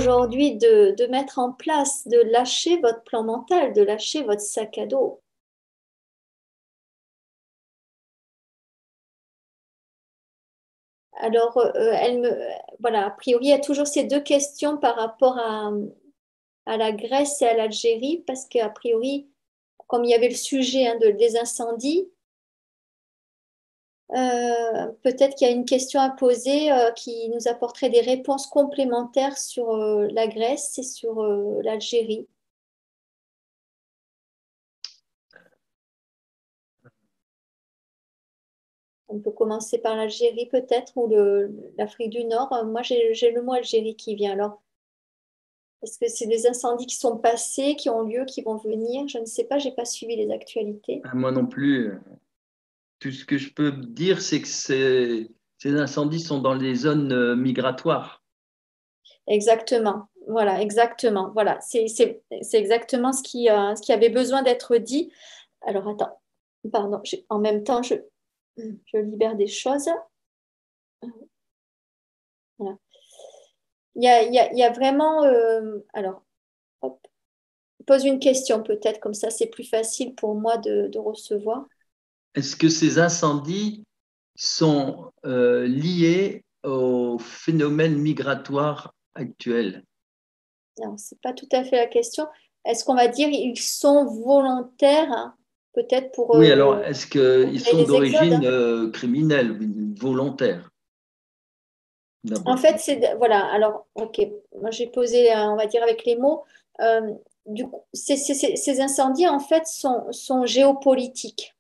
aujourd'hui de mettre en place, de lâcher votre plan mental, de lâcher votre sac à dos. Alors, voilà, a priori, il y a toujours ces deux questions par rapport à la Grèce et à l'Algérie, parce qu'a priori, comme il y avait le sujet des incendies, peut-être qu'il y a une question à poser qui nous apporterait des réponses complémentaires sur la Grèce et sur l'Algérie. On peut commencer par l'Algérie peut-être ou l'Afrique du Nord. Moi, j'ai le mot Algérie qui vient. Alors, est-ce que c'est des incendies qui sont passés, qui ont lieu, qui vont venir? Je ne sais pas, j'ai pas suivi les actualités. Moi non plus. Tout ce que je peux dire, c'est que ces incendies sont dans les zones migratoires. Exactement. Voilà, exactement. Voilà, c'est exactement ce qui avait besoin d'être dit. Alors, attends, pardon, en même temps, je libère des choses. Voilà. Il y a vraiment. Alors, hop, pose une question peut-être, comme ça c'est plus facile pour moi de recevoir. Est-ce que ces incendies sont liés au phénomène migratoire actuel? Non, c'est pas tout à fait la question. Est-ce qu'on va dire ils sont volontaires, hein, peut-être Oui, alors est-ce pour qu'ils créer sont des exodes? d'origine criminelle, volontaire, En d'abord? fait, voilà. Alors, ok, moi j'ai posé, on va dire avec les mots. Euh, du coup, ces incendies en fait sont géopolitiques.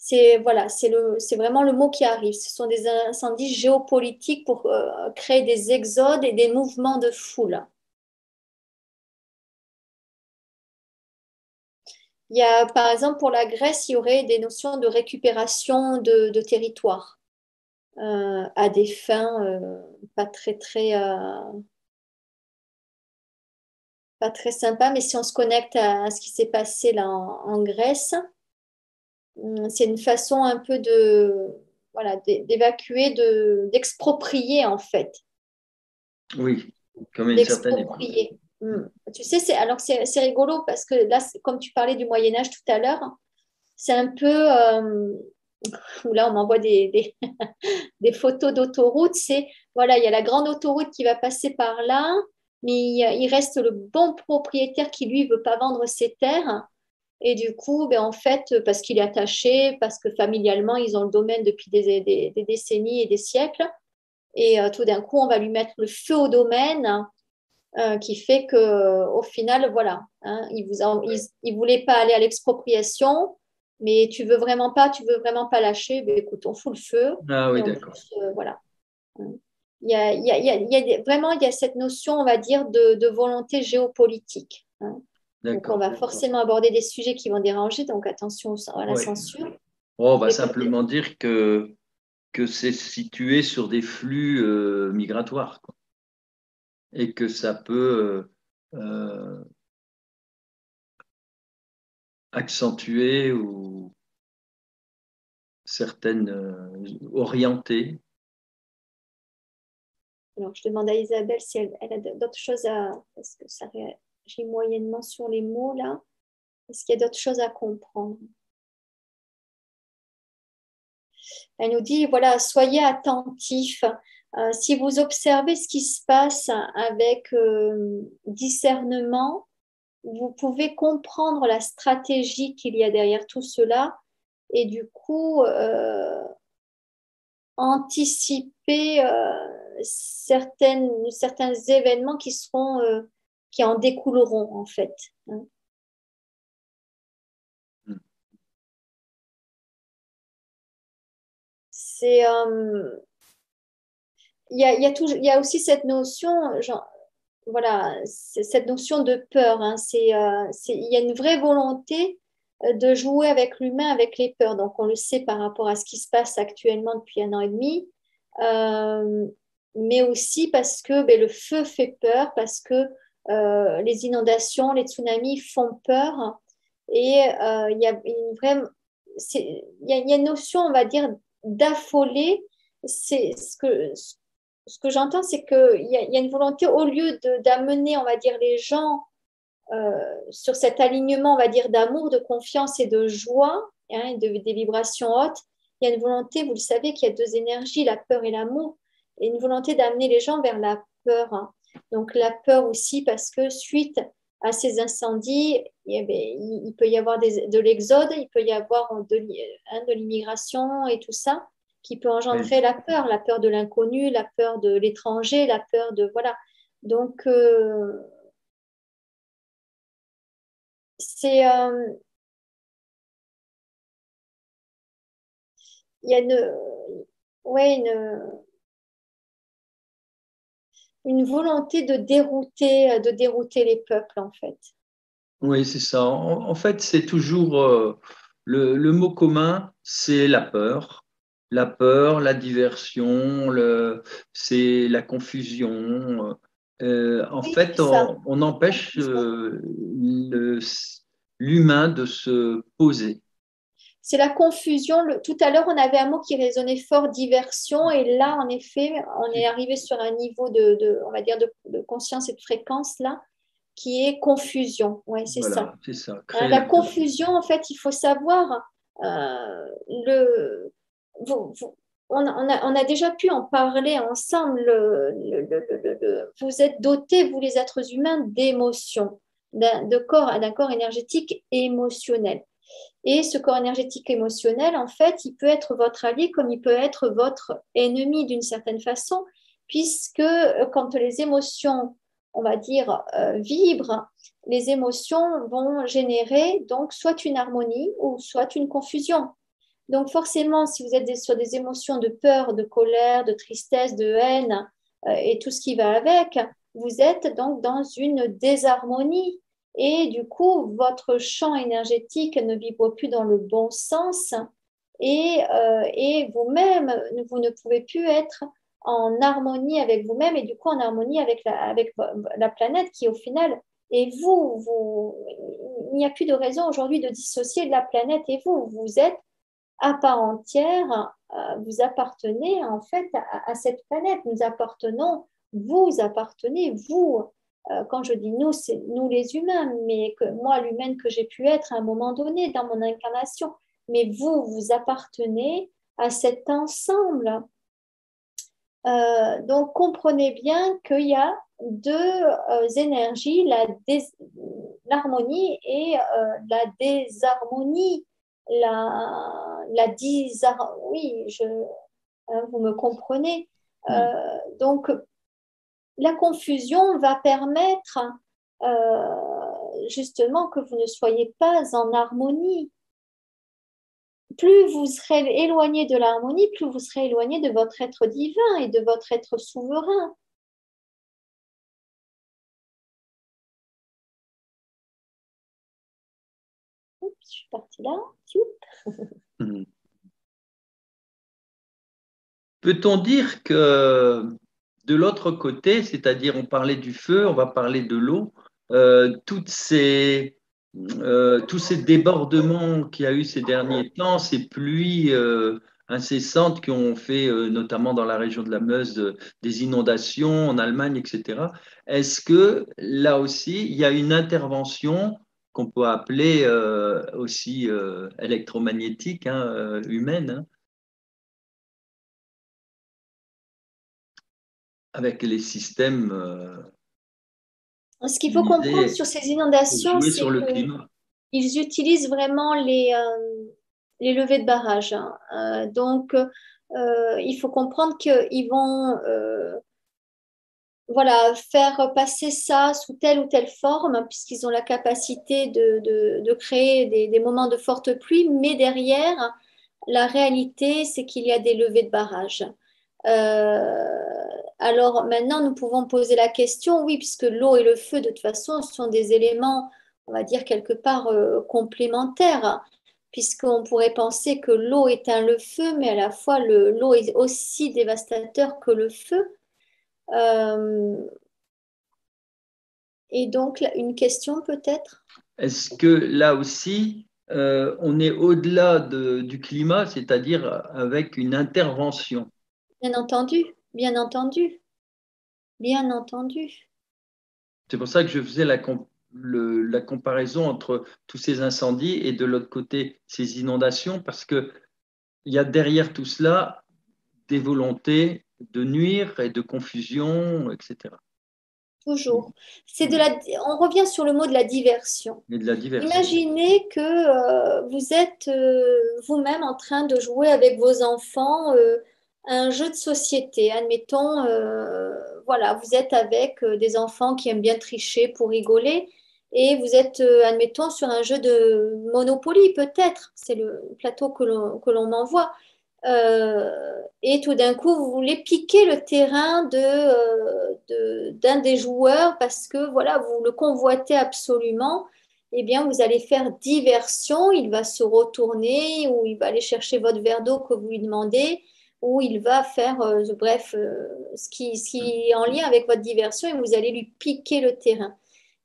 C'est voilà, c'est vraiment le mot qui arrive. Ce sont des incendies géopolitiques pour créer des exodes et des mouvements de foule. Il y a, par exemple, pour la Grèce, il y aurait des notions de récupération de territoire à des fins pas pas très sympas. Mais si on se connecte à ce qui s'est passé là en Grèce, c'est une façon un peu voilà, d'évacuer, d'exproprier en fait. Oui, comme une certaine époque. D'exproprier. Tu sais, alors c'est rigolo parce que là, comme tu parlais du Moyen Âge tout à l'heure, c'est un peu où là on m'envoie des photos d'autoroute. C'est voilà, il y a la grande autoroute qui va passer par là, mais il reste le bon propriétaire qui lui veut pas vendre ses terres. Et du coup, ben, en fait, parce qu'il est attaché, parce que familialement, ils ont le domaine depuis des décennies et des siècles. Et tout d'un coup, on va lui mettre le feu au domaine qui fait que au final, voilà, hein, il voulait pas aller à l'expropriation, mais tu veux vraiment pas lâcher, ben, écoute, on fout le feu Ah et oui, en d'accord. plus, voilà. Vraiment, il y a cette notion, on va dire, de volonté géopolitique. Hein. Donc, on D'accord. va forcément aborder des sujets qui vont déranger, donc attention à la Oui. censure. On va Mais peut-être, simplement dire que c'est situé sur des flux migratoires, quoi, et que ça peut accentuer ou certaines orienter. alors je demande à Isabelle si elle a d'autres choses parce que ça réagit moyennement sur les mots là. Est-ce qu'il y a d'autres choses à comprendre? Elle nous dit, voilà, soyez attentifs. Si vous observez ce qui se passe avec discernement, vous pouvez comprendre la stratégie qu'il y a derrière tout cela et du coup anticiper certains événements qui en découleront en fait. Hein. C'est il y a aussi cette notion, genre, voilà, cette notion de peur. Hein, il y a une vraie volonté de jouer avec l'humain, avec les peurs. Donc, on le sait par rapport à ce qui se passe actuellement depuis 1 an et demi, euh, mais aussi parce que ben, le feu fait peur, parce que les inondations, les tsunamis font peur. Et il y a une vraie, il y a une notion, on va dire, d'affoler. C'est ce que j'entends, c'est qu'il y a une volonté, au lieu d'amener, on va dire, les gens sur cet alignement, on va dire, d'amour, de confiance et de joie, hein, et des vibrations hautes, il y a une volonté, vous le savez, qu'il y a deux énergies, la peur et l'amour, et une volonté d'amener les gens vers la peur, hein. Donc la peur aussi, parce que suite à ces incendies, il peut y avoir de l'exode, il peut y avoir de l'immigration et tout ça, qui peut Oui. engendrer la peur de l'inconnu, la peur de l'étranger, la peur de... Voilà. Donc, c'est... il y a ouais, une volonté de dérouter les peuples, en fait. Oui, c'est ça. En fait, c'est toujours le mot commun, c'est la peur. La peur, la diversion, c'est la confusion. En Oui, fait, c'est ça. on empêche l'humain de se poser. C'est la confusion. Tout à l'heure, on avait un mot qui résonnait fort, diversion, et là, en effet, on est arrivé sur un niveau on va dire, de conscience et de fréquence, là, qui est confusion. Oui, c'est ça. Voilà, c'est ça, Hein, créer la la confusion. confusion, en fait, il faut savoir, le, on a déjà pu en parler ensemble. Vous êtes dotés, vous les êtres humains, d'émotions, d'un corps énergétique et émotionnel. Et ce corps énergétique émotionnel, en fait, il peut être votre allié comme il peut être votre ennemi d'une certaine façon, puisque quand les émotions, on va dire, vibrent, les émotions vont générer donc soit une harmonie ou soit une confusion. Donc forcément, si vous êtes sur des émotions de peur, de colère, de tristesse, de haine et tout ce qui va avec, vous êtes donc dans une désharmonie. Et du coup, votre champ énergétique ne vibre plus dans le bon sens et vous-même, vous ne pouvez plus être en harmonie avec vous-même et du coup en harmonie avec la planète qui au final est vous. Il n'y a plus de raison aujourd'hui de dissocier la planète et vous. Vous êtes à part entière, vous appartenez en fait à cette planète. Nous appartenons, vous appartenez, vous. Quand je dis nous, c'est nous les humains, mais que moi, l'humaine que j'ai pu être à un moment donné dans mon incarnation. Mais vous appartenez à cet ensemble. Donc, comprenez bien qu'il y a deux énergies, l'harmonie et la désharmonie. Oui, hein, vous me comprenez. Hmm. Donc, la confusion va permettre justement que vous ne soyez pas en harmonie. Plus vous serez éloigné de l'harmonie, plus vous serez éloigné de votre être divin et de votre être souverain. Oups, je suis partie là. Hmm. Peut-on dire que de l'autre côté, c'est-à-dire on parlait du feu, on va parler de l'eau, tous ces débordements qu'il y a eu ces derniers temps, ces pluies incessantes qui ont fait, notamment dans la région de la Meuse, des inondations en Allemagne, etc. Est-ce que là aussi, il y a une intervention qu'on peut appeler aussi électromagnétique, hein, humaine, hein, avec les systèmes Ce qu'il faut comprendre utilisés sur ces pour inondations, jouer sur c'est le qu'ils climat. utilisent vraiment les levées de barrage, hein. Donc, il faut comprendre qu'ils vont voilà, faire passer ça sous telle ou telle forme, puisqu'ils ont la capacité de créer des moments de forte pluie, mais derrière, la réalité, c'est qu'il y a des levées de barrage. Alors maintenant, nous pouvons poser la question, oui, puisque l'eau et le feu, de toute façon, sont des éléments, on va dire, quelque part complémentaires, puisqu'on pourrait penser que l'eau éteint le feu, mais à la fois, l'eau est aussi dévastateur que le feu. Euh, et donc, une question peut-être? Est-ce que là aussi, on est au-delà du climat, c'est-à-dire avec une intervention? Bien entendu. bien entendu, bien entendu. C'est pour ça que je faisais la comparaison entre tous ces incendies et de l'autre côté ces inondations, parce qu'il y a derrière tout cela des volontés de nuire et de confusion, etc. Toujours. On revient sur le mot de la diversion. Et de la diversion. Imaginez que vous êtes vous-même en train de jouer avec vos enfants un jeu de société. Admettons, voilà, vous êtes avec des enfants qui aiment bien tricher pour rigoler et vous êtes, admettons, sur un jeu de Monopoly, peut-être. C'est le plateau que l'on m'envoie. Et tout d'un coup, vous voulez piquer le terrain d'un des joueurs parce que voilà, vous le convoitez absolument. Eh bien, vous allez faire diversion. Il va se retourner ou il va aller chercher votre verre d'eau que vous lui demandez ou il va faire, bref, ce qui est en lien avec votre diversion et vous allez lui piquer le terrain.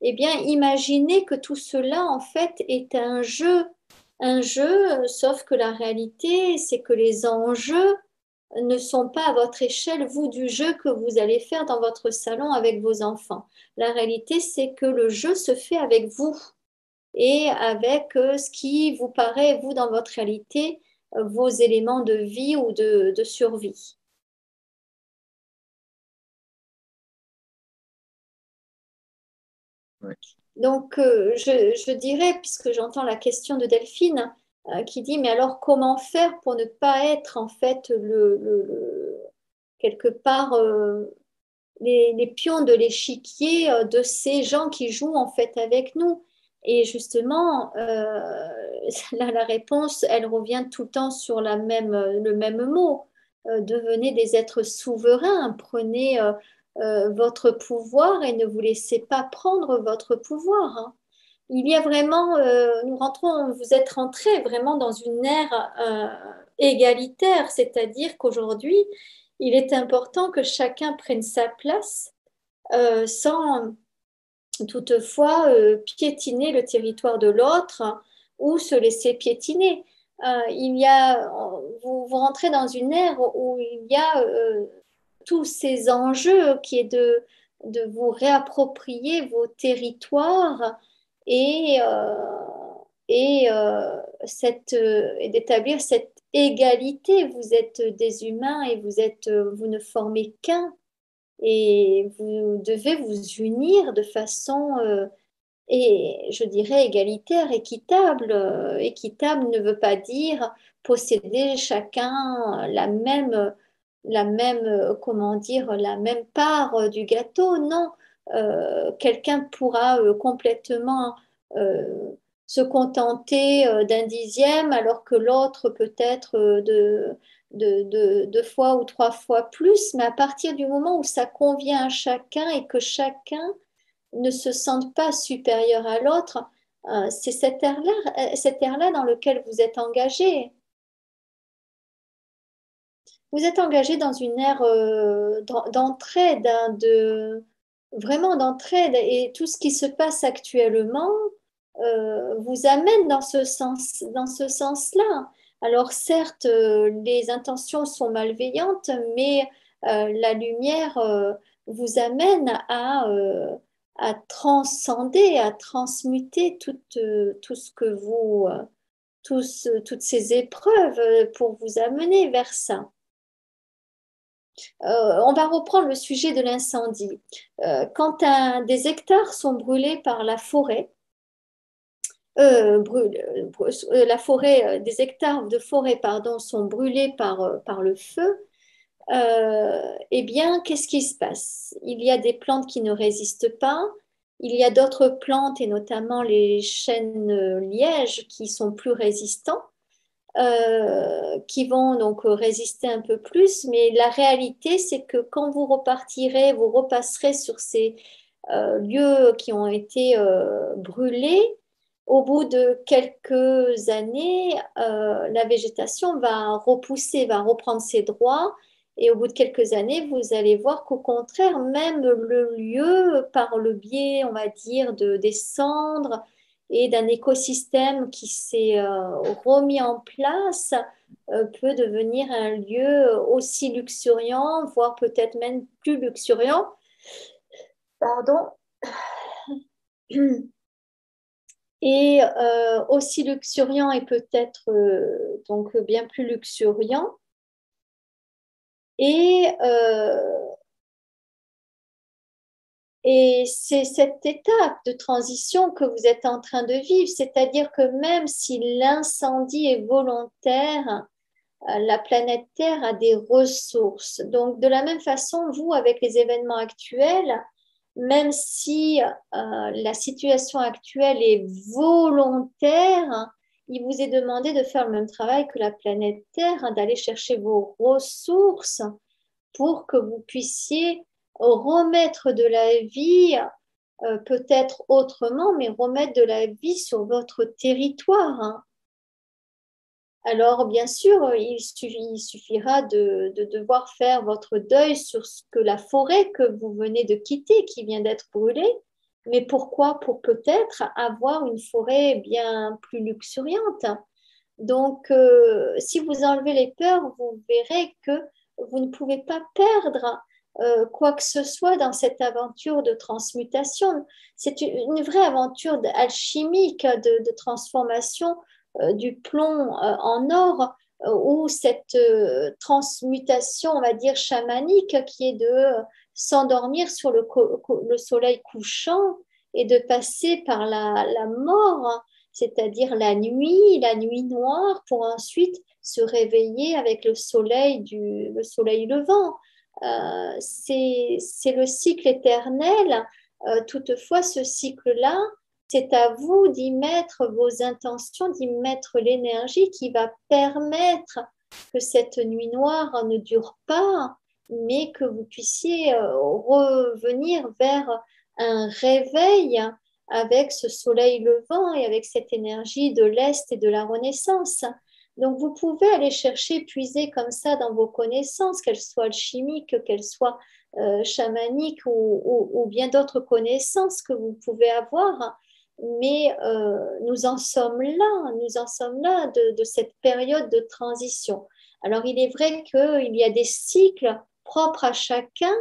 Eh bien, imaginez que tout cela, en fait, est un jeu, sauf que la réalité, c'est que les enjeux ne sont pas à votre échelle, vous, du jeu que vous allez faire dans votre salon avec vos enfants. La réalité, c'est que le jeu se fait avec vous et avec ce qui vous paraît, vous, dans votre réalité, vos éléments de vie ou de survie. Ouais. Donc, je dirais, puisque j'entends la question de Delphine, qui dit, mais alors comment faire pour ne pas être en fait quelque part les pions de l'échiquier de ces gens qui jouent en fait avec nous. Et justement, la réponse, elle revient tout le temps sur le même mot. Devenez des êtres souverains, prenez votre pouvoir et ne vous laissez pas prendre votre pouvoir. Hein. Il y a vraiment, vous êtes rentrés vraiment dans une ère égalitaire, c'est-à-dire qu'aujourd'hui, il est important que chacun prenne sa place sans toutefois piétiner le territoire de l'autre ou se laisser piétiner. Vous rentrez dans une ère où il y a tous ces enjeux qui est de vous réapproprier vos territoires et, et d'établir cette égalité. Vous êtes des humains et vous ne formez qu'un et vous devez vous unir de façon, et je dirais, égalitaire, équitable. Équitable ne veut pas dire posséder chacun comment dire, la même part du gâteau. Non, quelqu'un pourra complètement euh, se contenter d'un dixième alors que l'autre peut-être deux fois ou trois fois plus. Mais à partir du moment où ça convient à chacun et que chacun ne se sente pas supérieur à l'autre, c'est cette ère-là dans laquelle vous êtes engagé. Vous êtes engagé dans une ère d'entraide, hein, vraiment d'entraide, et tout ce qui se passe actuellement vous amène dans ce sens-là. Alors certes, les intentions sont malveillantes, mais la lumière vous amène à transcender, à transmuter tout ce que toutes ces épreuves pour vous amener vers ça. On va reprendre le sujet de l'incendie. Quand des hectares sont brûlés par la forêt, la forêt, des hectares de forêt, pardon, sont brûlés par le feu, eh bien, qu'est-ce qui se passe? Il y a des plantes qui ne résistent pas, il y a d'autres plantes, et notamment les chênes lièges, qui sont plus résistants, qui vont donc résister un peu plus. Mais la réalité, c'est que quand vous repartirez, vous repasserez sur ces lieux qui ont été brûlés, au bout de quelques années, la végétation va repousser, va reprendre ses droits. Et au bout de quelques années, vous allez voir qu'au contraire, même le lieu, par le biais, on va dire, des cendres et d'un écosystème qui s'est remis en place, peut devenir un lieu aussi luxuriant, voire peut-être même plus luxuriant. Pardon. Et aussi luxuriant et peut-être donc bien plus luxuriant. Et c'est cette étape de transition que vous êtes en train de vivre, c'est-à-dire que même si l'incendie est volontaire, la planète Terre a des ressources. Donc, de la même façon, vous, avec les événements actuels, même si la situation actuelle est volontaire, il vous est demandé de faire le même travail que la planète Terre, hein, d'aller chercher vos ressources pour que vous puissiez remettre de la vie, peut-être autrement, mais remettre de la vie sur votre territoire, hein. Alors, bien sûr, il suffira de devoir faire votre deuil sur ce que la forêt que vous venez de quitter, qui vient d'être brûlée. Mais pourquoi? Pour peut-être avoir une forêt bien plus luxuriante. Donc, si vous enlevez les peurs, vous verrez que vous ne pouvez pas perdre quoi que ce soit dans cette aventure de transmutation. C'est une vraie aventure alchimique de transformation du plomb en or, ou cette transmutation, on va dire, chamanique, qui est de s'endormir sur le soleil couchant et de passer par la mort, c'est-à-dire la nuit noire, pour ensuite se réveiller avec le soleil levant. C'est le cycle éternel. Toutefois, ce cycle-là, c'est à vous d'y mettre vos intentions, d'y mettre l'énergie qui va permettre que cette nuit noire ne dure pas, mais que vous puissiez revenir vers un réveil avec ce soleil levant et avec cette énergie de l'Est et de la Renaissance. Donc, vous pouvez aller chercher, puiser comme ça dans vos connaissances, qu'elles soient alchimiques, qu'elles soient chamaniques ou bien d'autres connaissances que vous pouvez avoir. Mais nous en sommes là de cette période de transition. Alors, il est vrai qu'il y a des cycles propres à chacun,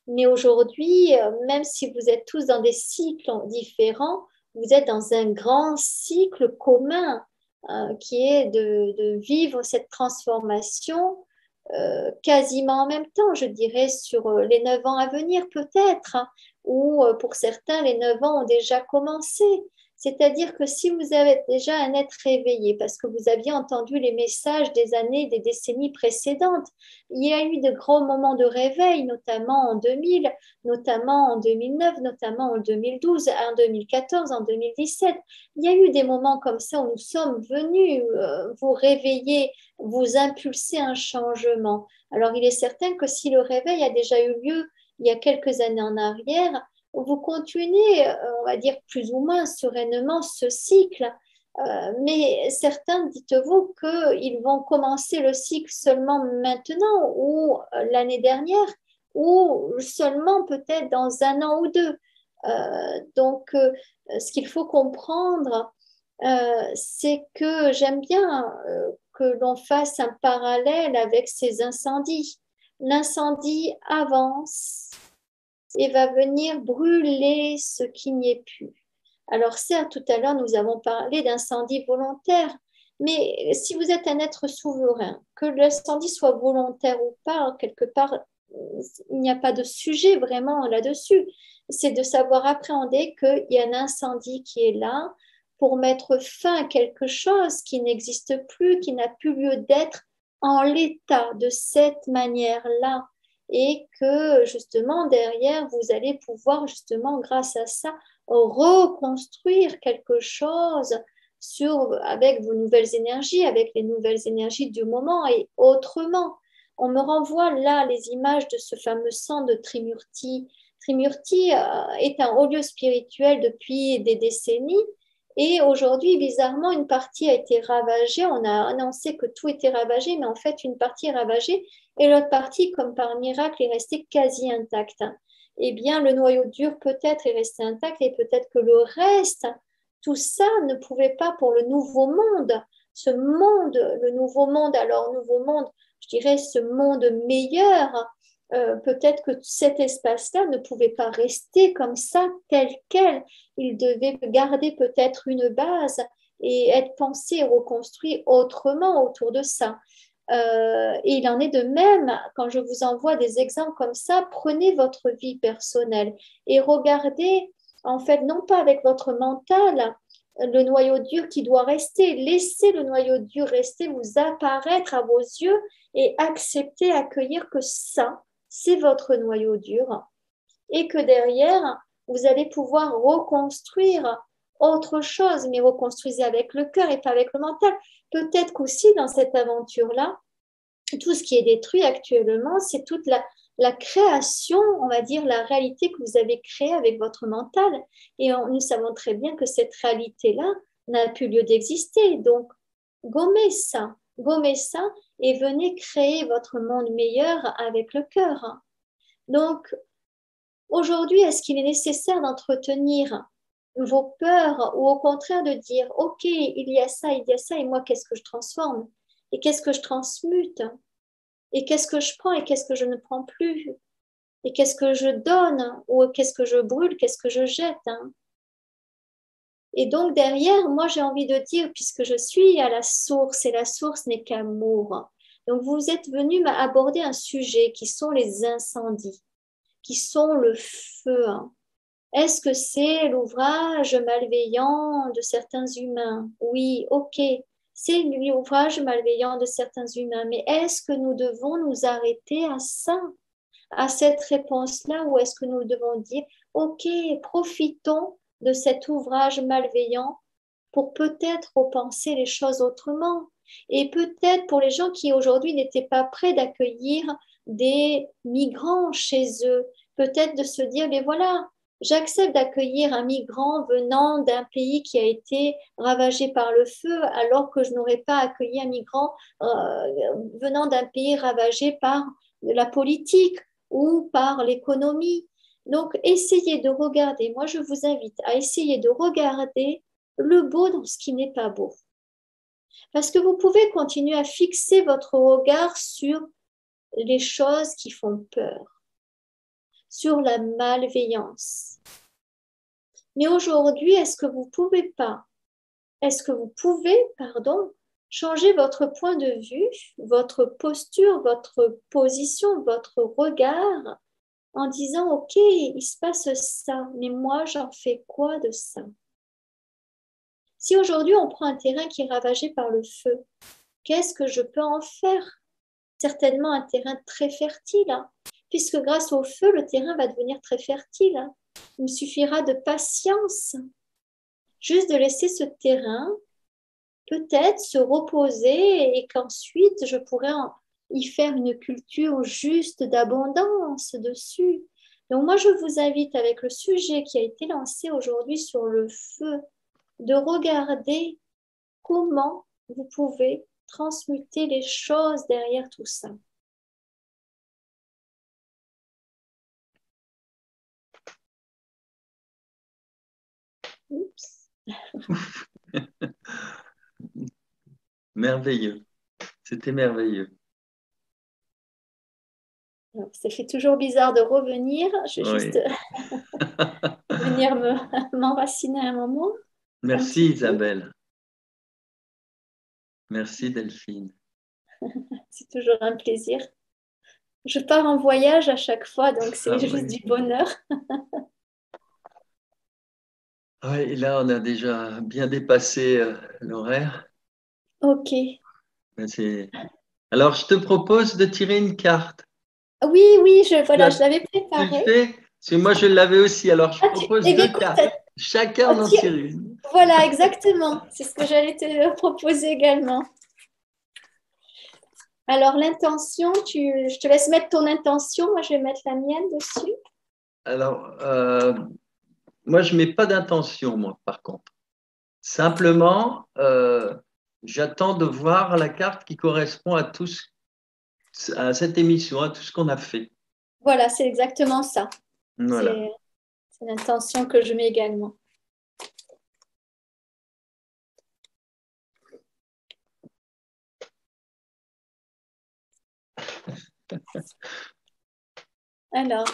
mais aujourd'hui, même si vous êtes tous dans des cycles différents, vous êtes dans un grand cycle commun qui est de vivre cette transformation quasiment en même temps, je dirais, sur les 9 ans à venir peut-être, hein, ou pour certains, les 9 ans ont déjà commencé. C'est-à-dire que si vous avez déjà un être réveillé, parce que vous aviez entendu les messages des années, des décennies précédentes, il y a eu de grands moments de réveil, notamment en 2000, notamment en 2009, notamment en 2012, en 2014, en 2017. Il y a eu des moments comme ça où nous sommes venus vous réveiller, vous impulser un changement. Alors, il est certain que si le réveil a déjà eu lieu il y a quelques années en arrière, vous continuez, on va dire, plus ou moins sereinement ce cycle. Mais certains, dites-vous qu'ils vont commencer le cycle seulement maintenant ou l'année dernière ou seulement peut-être dans un an ou deux. Donc, ce qu'il faut comprendre, c'est que j'aime bien que l'on fasse un parallèle avec ces incendies. L'incendie avance et va venir brûler ce qui n'y est plus. Alors certes, tout à l'heure, nous avons parlé d'incendie volontaire, mais si vous êtes un être souverain, que l'incendie soit volontaire ou pas, quelque part, il n'y a pas de sujet vraiment là-dessus. C'est de savoir appréhender qu'il y a un incendie qui est là pour mettre fin à quelque chose qui n'existe plus, qui n'a plus lieu d'être en l'état de cette manière-là, et que justement derrière, vous allez pouvoir justement, grâce à ça, reconstruire quelque chose avec vos nouvelles énergies, avec les nouvelles énergies du moment et autrement. On me renvoie là les images de ce fameux sang de Trimurti. Trimurti est un haut lieu spirituel depuis des décennies. Et aujourd'hui, bizarrement, une partie a été ravagée. On a annoncé que tout était ravagé, mais en fait, une partie est ravagée et l'autre partie, comme par miracle, est restée quasi intacte. Eh bien, le noyau dur peut-être est resté intact et peut-être que le reste, tout ça ne pouvait pas pour le nouveau monde ce monde, le nouveau monde. Alors, nouveau monde, je dirais ce monde meilleur, peut-être que cet espace-là ne pouvait pas rester comme ça, tel quel. Il devait garder peut-être une base et être pensé et reconstruit autrement autour de ça. Et il en est de même quand je vous envoie des exemples comme ça, prenez votre vie personnelle et regardez, en fait, non pas avec votre mental, le noyau dur qui doit rester, laissez le noyau dur rester, vous apparaître à vos yeux et accepter, accueillir que ça, c'est votre noyau dur et que derrière, vous allez pouvoir reconstruire autre chose, mais reconstruisez avec le cœur et pas avec le mental. Peut-être qu'aussi dans cette aventure-là, tout ce qui est détruit actuellement, c'est toute la création, on va dire, la réalité que vous avez créée avec votre mental. Et nous savons très bien que cette réalité-là n'a plus lieu d'exister. Donc, gommez ça et venez créer votre monde meilleur avec le cœur. Donc, aujourd'hui, est-ce qu'il est nécessaire d'entretenir vos peurs ou au contraire de dire, OK, il y a ça, et moi, qu'est-ce que je transforme? Et qu'est-ce que je transmute? Et qu'est-ce que je prends et qu'est-ce que je ne prends plus? Et qu'est-ce que je donne ou qu'est-ce que je brûle, qu'est-ce que je jette? Et donc derrière, moi j'ai envie de dire, puisque je suis à la source et la source n'est qu'amour. Donc vous êtes venu aborder un sujet qui sont les incendies, qui sont le feu. Est-ce que c'est l'ouvrage malveillant de certains humains? Oui, ok, c'est l'ouvrage malveillant de certains humains, mais est-ce que nous devons nous arrêter à ça, à cette réponse-là, ou est-ce que nous devons dire, ok, profitons de cet ouvrage malveillant pour peut-être repenser les choses autrement? Et peut-être pour les gens qui aujourd'hui n'étaient pas prêts d'accueillir des migrants chez eux, peut-être de se dire, mais voilà, j'accepte d'accueillir un migrant venant d'un pays qui a été ravagé par le feu, alors que je n'aurais pas accueilli un migrant venant d'un pays ravagé par la politique ou par l'économie. Donc, essayez de regarder, moi je vous invite à essayer de regarder le beau dans ce qui n'est pas beau. Parce que vous pouvez continuer à fixer votre regard sur les choses qui font peur, sur la malveillance. Mais aujourd'hui, est-ce que vous pouvez, changer votre point de vue, votre posture, votre position, votre regard en disant, OK, il se passe ça, mais moi, j'en fais quoi de ça? Si aujourd'hui, on prend un terrain qui est ravagé par le feu, qu'est-ce que je peux en faire? Certainement un terrain très fertile, puisque grâce au feu, le terrain va devenir très fertile. Il me suffira de patience, juste de laisser ce terrain peut-être se reposer et qu'ensuite je pourrais y faire une culture juste d'abondance dessus. Donc moi, je vous invite avec le sujet qui a été lancé aujourd'hui sur le feu, de regarder comment vous pouvez transmuter les choses derrière tout ça. Oups. Merveilleux. C'était merveilleux. Alors, ça fait toujours bizarre de revenir. Je vais juste Oui. venir m'enraciner un moment. Un Merci petit peu. Isabelle. Merci Delphine. C'est toujours un plaisir. Je pars en voyage à chaque fois, donc c'est Ah juste oui. du bonheur. Oui, là, on a déjà bien dépassé l'horaire. Ok. Ben, alors, je te propose de tirer une carte. Oui, oui, Tu, je l'avais tu le préparé. fais? Parce que moi, je l'avais aussi. Alors, je propose Eh bien, deux écoute, cartes. Chacun en tire une. voilà, exactement. C'est ce que j'allais te proposer également. Alors, l'intention, je te laisse mettre ton intention. Moi, je vais mettre la mienne dessus. Alors, moi, je ne mets pas d'intention, moi, par contre. Simplement, j'attends de voir la carte qui correspond à cette émission, à tout ce qu'on a fait. Voilà, c'est exactement ça. Voilà. C'est l'intention que je mets également. Alors,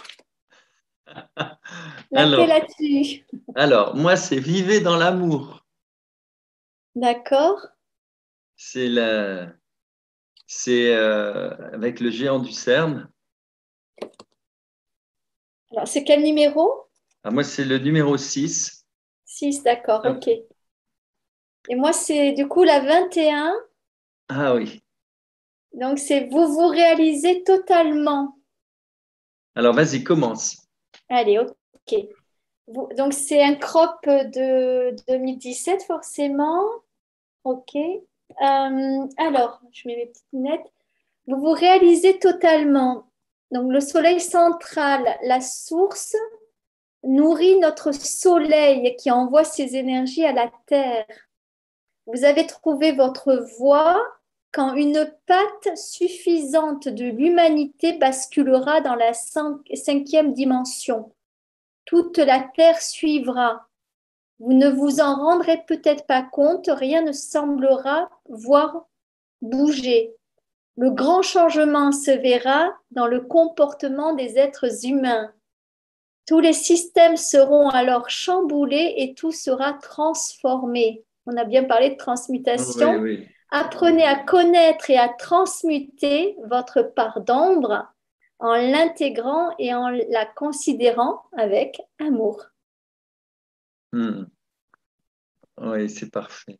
laquelle Alors, as-tu? moi, c'est vivez dans l'amour. D'accord. C'est avec le géant du CERN. Alors, c'est quel numéro? Ah, moi, c'est le numéro 6. 6, d'accord, ok. Et moi, c'est du coup la 21. Ah oui. Donc, c'est vous vous réalisez totalement. Alors, vas-y, commence. Allez, ok. Donc, c'est un crop de 2017, forcément. Ok. Alors, je mets mes petites lunettes. Vous vous réalisez totalement. Donc, le soleil central, la source, nourrit notre soleil qui envoie ses énergies à la Terre. Vous avez trouvé votre voie quand une patte suffisante de l'humanité basculera dans la cinquième dimension. Toute la Terre suivra. Vous ne vous en rendrez peut-être pas compte, rien ne semblera voir bouger. Le grand changement se verra dans le comportement des êtres humains. Tous les systèmes seront alors chamboulés et tout sera transformé. On a bien parlé de Oui, transmutation. oui. Apprenez à connaître et à transmuter votre part d'ombre en l'intégrant et en la considérant avec amour. Hmm. Oui, c'est parfait.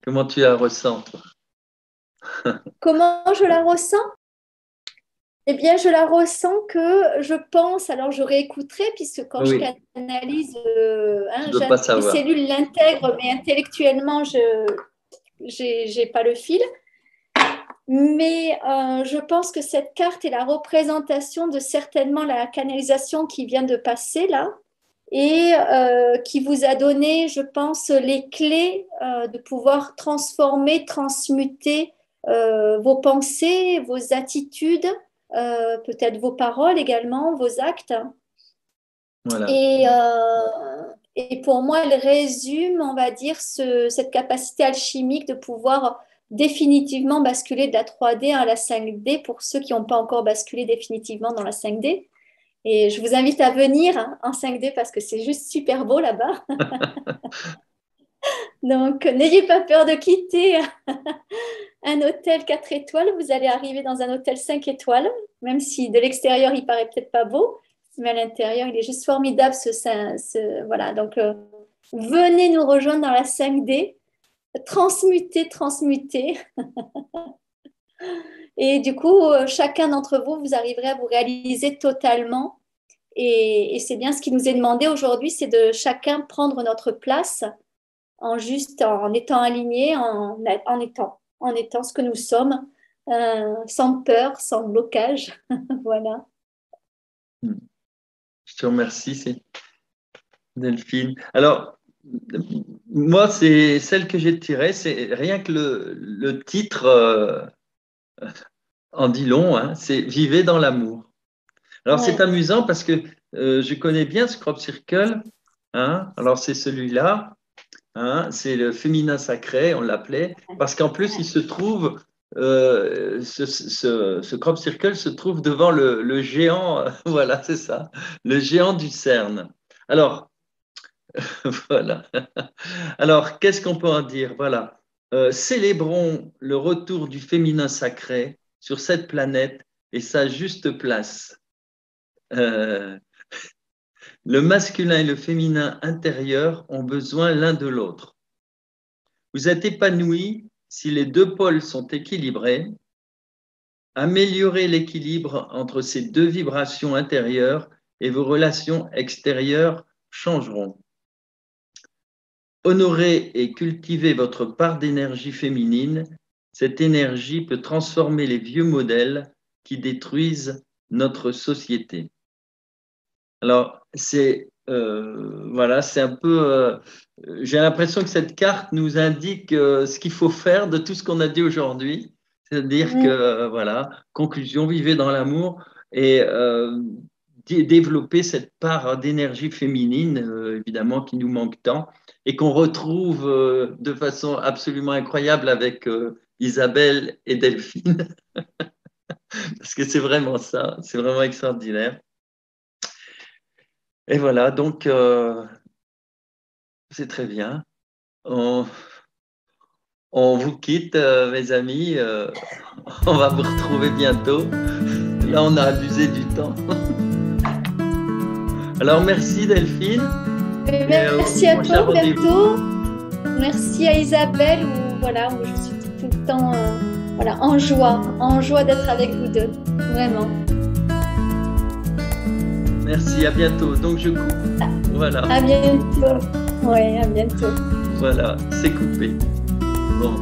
Comment tu la ressens, toi? Comment je la ressens? Eh bien, je la ressens que je pense, alors je réécouterai, puisque quand je Oui, canalise, tu ne veux pas mes savoir. cellules l'intègrent, mais intellectuellement, je n'ai pas le fil. Mais je pense que cette carte est la représentation de certainement la canalisation qui vient de passer là et qui vous a donné, je pense, les clés de pouvoir transformer, transmuter vos pensées, vos attitudes, peut-être vos paroles également, vos actes. Voilà. Et, pour moi, elle résume, on va dire, cette capacité alchimique de pouvoir définitivement basculer de la 3D à la 5D pour ceux qui n'ont pas encore basculé définitivement dans la 5D. Et je vous invite à venir en 5D parce que c'est juste super beau là-bas. Donc, n'ayez pas peur de quitter un hôtel 4 étoiles. Vous allez arriver dans un hôtel 5 étoiles, même si de l'extérieur, il paraît peut-être pas beau. Mais à l'intérieur, il est juste formidable. Voilà. Donc, venez nous rejoindre dans la 5D. Transmuter, transmuter. Et du coup, chacun d'entre vous, vous arriverez à vous réaliser totalement. Et c'est bien ce qui nous est demandé aujourd'hui, c'est de chacun prendre notre place en étant aligné, en étant ce que nous sommes, sans peur, sans blocage. Voilà. Je te remercie, c'est Delphine. Alors, moi, c'est celle que j'ai tirée, c'est rien que le titre en dit long, hein, c'est Vivez dans l'amour. Alors, c'est Ouais. amusant parce que je connais bien ce crop circle. Hein, alors, c'est celui-là. Hein, c'est le féminin sacré, on l'appelait, parce qu'en plus, il se trouve, ce crop circle se trouve devant le géant, voilà, c'est ça, le géant du CERN. Alors, voilà. Alors, qu'est-ce qu'on peut en dire? Voilà. Célébrons le retour du féminin sacré sur cette planète et sa juste place. Euh, le masculin et le féminin intérieur ont besoin l'un de l'autre. Vous êtes épanoui si les deux pôles sont équilibrés. Améliorez l'équilibre entre ces deux vibrations intérieures et vos relations extérieures changeront. Honorez et cultivez votre part d'énergie féminine. Cette énergie peut transformer les vieux modèles qui détruisent notre société. Alors, voilà, c'est un peu. J'ai l'impression que cette carte nous indique ce qu'il faut faire de tout ce qu'on a dit aujourd'hui. C'est-à-dire que, Mm. voilà, conclusion, vivez dans l'amour et développer cette part d'énergie féminine, évidemment, qui nous manque tant et qu'on retrouve de façon absolument incroyable avec Isabelle et Delphine, parce que c'est vraiment ça, c'est vraiment extraordinaire. Et voilà, donc c'est très bien. On, on vous quitte, mes amis. On va vous retrouver bientôt. Là, on a abusé du temps. Alors, merci Delphine. Merci à toi, Berthaud. Merci à Isabelle. Voilà, où je suis tout le temps voilà, en joie d'être avec vous deux. Vraiment. Merci, à bientôt. Donc, je coupe. Voilà. À bientôt. Oui, à bientôt. Voilà, c'est coupé. Bon.